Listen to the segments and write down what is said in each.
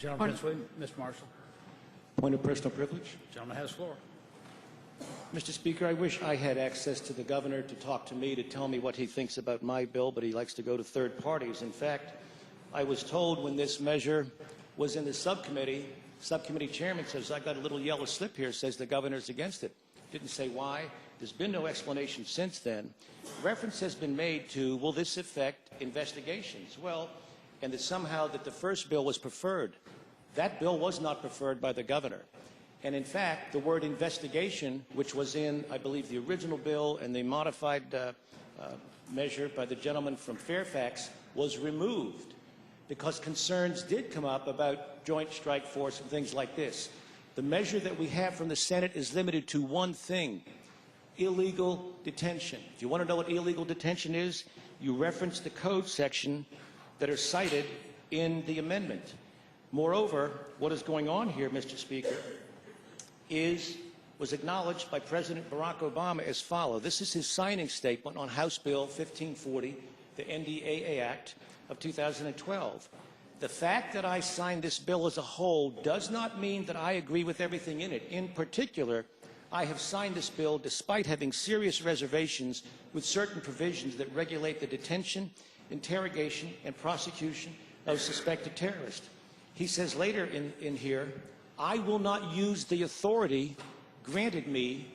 Gentleman, Mr. Marshall. Point of personal privilege. Gentleman has the floor. Mr. Speaker, I wish I had access to the governor to talk to me, to tell me what he thinks about my bill, but he likes to go to third parties. In fact, I was told when this measure was in the subcommittee chairman says, I got a little yellow slip here, says the governor's against it. Didn't say why. There's been no explanation since then. Reference has been made to, will this affect investigations? Well, and that somehow that the first bill was preferred. That bill was not preferred by the governor. And in fact, the word investigation, which was in, I believe, the original bill and the modified measure by the gentleman from Fairfax, was removed because concerns did come up about joint strike force and things like this. The measure that we have from the Senate is limited to one thing: illegal detention. If you want to know what illegal detention is, you reference the code section that are cited in the amendment. Moreover, what is going on here, Mr. Speaker, was acknowledged by President Barack Obama as follows. This is his signing statement on House Bill 1540, the NDAA Act of 2012. The fact that I signed this bill as a whole does not mean that I agree with everything in it. In particular, I have signed this bill despite having serious reservations with certain provisions that regulate the detention, interrogation, and prosecution of suspected terrorists. He says later in here, I will not use the authority granted me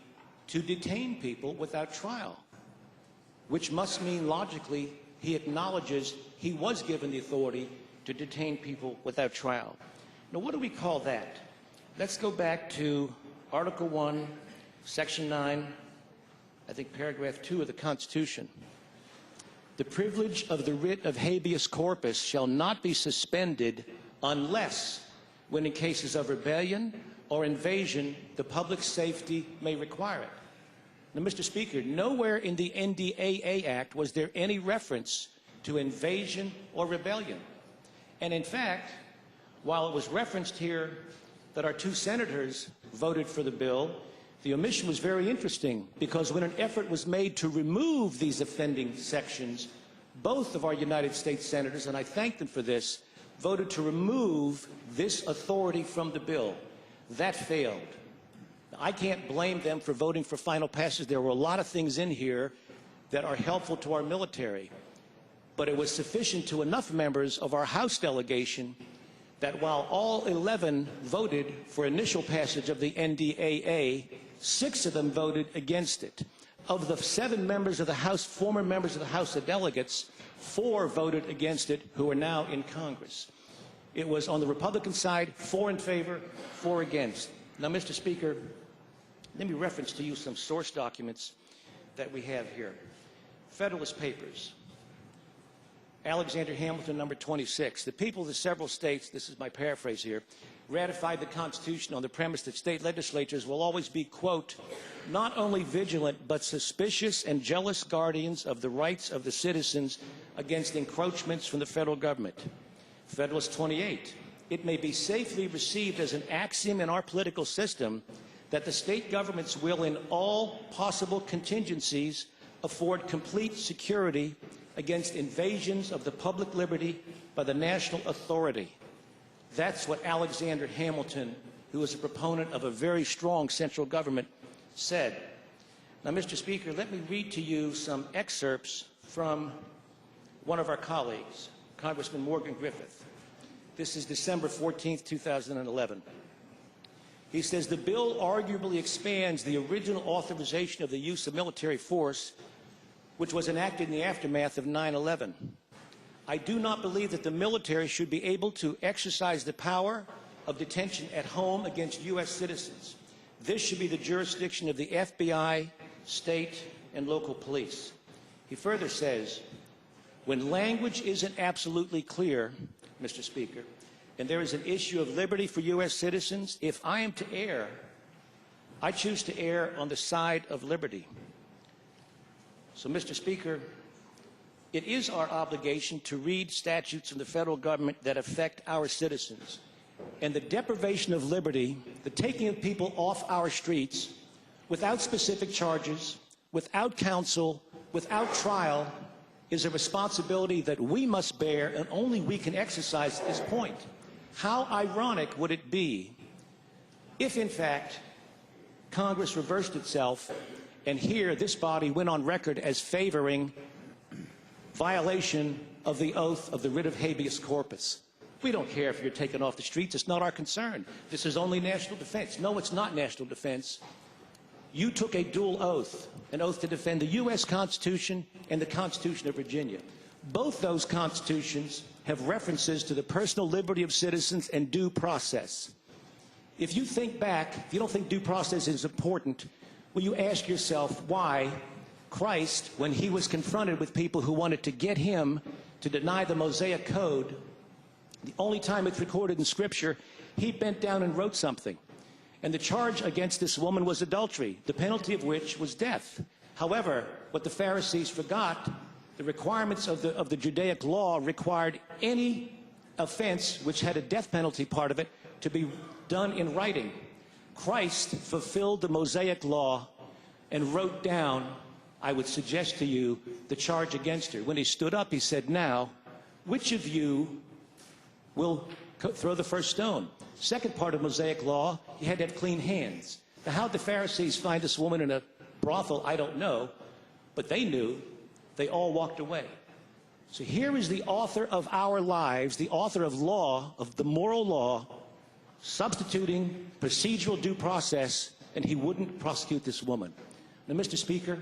to detain people without trial, which must mean logically he acknowledges he was given the authority to detain people without trial. Now, what do we call that? Let's go back to Article 1, Section 9, I think paragraph 2 of the Constitution. The privilege of the writ of habeas corpus shall not be suspended unless, when in cases of rebellion or invasion, the public safety may require it. Now, Mr. Speaker, nowhere in the NDAA Act was there any reference to invasion or rebellion. And in fact, while it was referenced here that our two senators voted for the bill, the omission was very interesting, because when an effort was made to remove these offending sections, both of our United States senators, and I thank them for this, voted to remove this authority from the bill. That failed. Now, I can't blame them for voting for final passage. There were a lot of things in here that are helpful to our military. But it was sufficient to enough members of our House delegation that while all 11 voted for initial passage of the NDAA, 6 of them voted against it. Of the 7 members of the House, former members of the House of Delegates, 4 voted against it who are now in Congress. It was on the Republican side, 4 in favor, 4 against. Now, Mr. Speaker, let me reference to you some source documents that we have here. Federalist Papers. Alexander Hamilton, number 26. The people of the several states, this is my paraphrase here, ratified the Constitution on the premise that state legislatures will always be, quote, not only vigilant, but suspicious and jealous guardians of the rights of the citizens against encroachments from the federal government. Federalist 28. It may be safely received as an axiom in our political system that the state governments will, in all possible contingencies, afford complete security against invasions of the public liberty by the national authority. That's what Alexander Hamilton, who was a proponent of a very strong central government, said. Now, Mr. Speaker, let me read to you some excerpts from one of our colleagues, Congressman Morgan Griffith. This is December 14th, 2011. He says, the bill arguably expands the original authorization of the use of military force, which was enacted in the aftermath of 9/11. I do not believe that the military should be able to exercise the power of detention at home against U.S. citizens. This should be the jurisdiction of the FBI, state, and local police. He further says, when language isn't absolutely clear, Mr. Speaker, and there is an issue of liberty for U.S. citizens, if I am to err, I choose to err on the side of liberty. So, Mr. Speaker, it is our obligation to read statutes in the federal government that affect our citizens. And the deprivation of liberty, the taking of people off our streets without specific charges, without counsel, without trial, is a responsibility that we must bear, and only we can exercise at this point. How ironic would it be if, in fact, Congress reversed itself and here this body went on record as favoring violation of the oath of the writ of habeas corpus? We don't care if you're taken off the streets. It's not our concern. This is only national defense. No, it's not national defense. You took a dual oath, an oath to defend the U.S. Constitution and the Constitution of Virginia. Both those constitutions have references to the personal liberty of citizens and due process. If you think back, if you don't think due process is important, will you ask yourself why Christ, when he was confronted with people who wanted to get him to deny the Mosaic Code, the only time it's recorded in Scripture, he bent down and wrote something. And the charge against this woman was adultery, the penalty of which was death. However, what the Pharisees forgot, the requirements of the Judaic law required any offense which had a death penalty part of it to be done in writing. Christ fulfilled the Mosaic law and wrote down, I would suggest to you, the charge against her. When he stood up, he said, now, which of you will throw the first stone? Second part of Mosaic law, you had to have clean hands. Now, how did the Pharisees find this woman in a brothel? I don't know, but they knew. They all walked away. So here is the author of our lives, the author of law, of the moral law, substituting procedural due process, and he wouldn't prosecute this woman. Now, Mr. Speaker,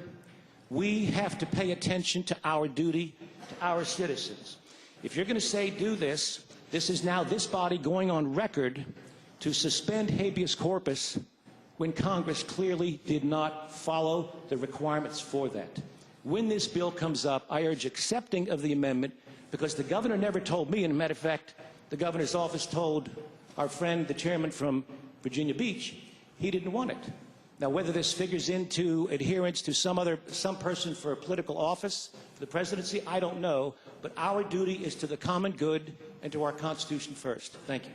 we have to pay attention to our duty to our citizens. If you're going to say do this, this is now this body going on record to suspend habeas corpus when Congress clearly did not follow the requirements for that. When this bill comes up, I urge accepting of the amendment, because the governor never told me, and as a matter of fact, the governor's office told our friend, the chairman from Virginia Beach, he didn't want it. Now, whether this figures into adherence to some person for a political office, for the presidency, I don't know, but our duty is to the common good and to our Constitution first. Thank you.